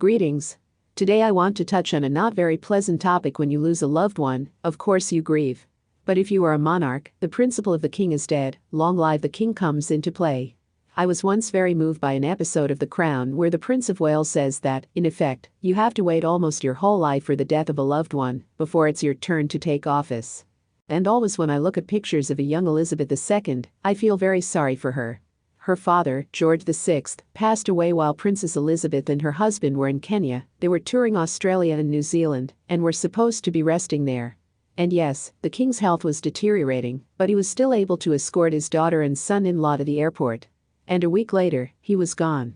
Greetings. Today I want to touch on a not very pleasant topic. When you lose a loved one, of course you grieve. But if you are a monarch, the principle of the king is dead, long live the king comes into play. I was once very moved by an episode of The Crown where the Prince of Wales says that, in effect, you have to wait almost your whole life for the death of a loved one before it's your turn to take office. And always when I look at pictures of a young Elizabeth II, I feel very sorry for her. Her father, George VI, passed away while Princess Elizabeth and her husband were in Kenya. They were touring Australia and New Zealand and were supposed to be resting there. And yes, the king's health was deteriorating, but he was still able to escort his daughter and son-in-law to the airport. And a week later, he was gone.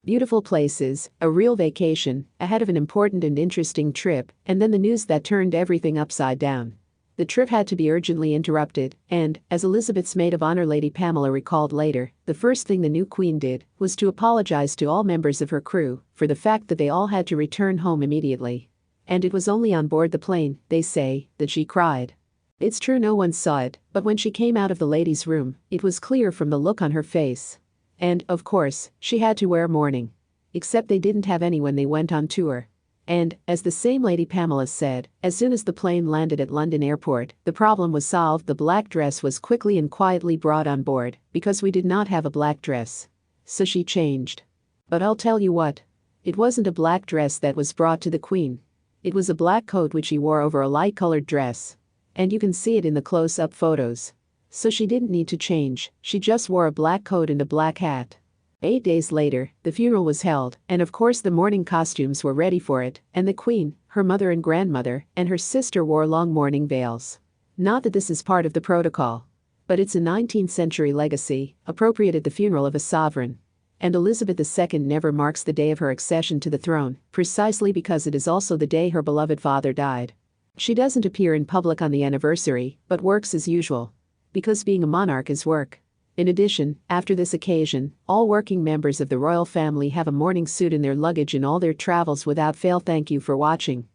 Beautiful places, a real vacation, ahead of an important and interesting trip, and then the news that turned everything upside down. The trip had to be urgently interrupted, and, as Elizabeth's maid of honor Lady Pamela recalled later, the first thing the new queen did was to apologize to all members of her crew for the fact that they all had to return home immediately. And it was only on board the plane, they say, that she cried. It's true no one saw it, but when she came out of the ladies' room, it was clear from the look on her face. And, of course, she had to wear mourning. Except they didn't have any when they went on tour. And, as the same Lady Pamela said, as soon as the plane landed at London Airport, the problem was solved. The black dress was quickly and quietly brought on board, because we did not have a black dress. So she changed. But I'll tell you what. It wasn't a black dress that was brought to the Queen. It was a black coat which she wore over a light-colored dress. And you can see it in the close-up photos. So she didn't need to change, she just wore a black coat and a black hat. 8 days later, the funeral was held, and of course the mourning costumes were ready for it, and the Queen, her mother and grandmother, and her sister wore long mourning veils. Not that this is part of the protocol. But it's a 19th century legacy, appropriate at the funeral of a sovereign. And Elizabeth II never marks the day of her accession to the throne, precisely because it is also the day her beloved father died. She doesn't appear in public on the anniversary, but works as usual. Because being a monarch is work. In addition, after this occasion, all working members of the royal family have a mourning suit in their luggage in all their travels without fail. Thank you for watching.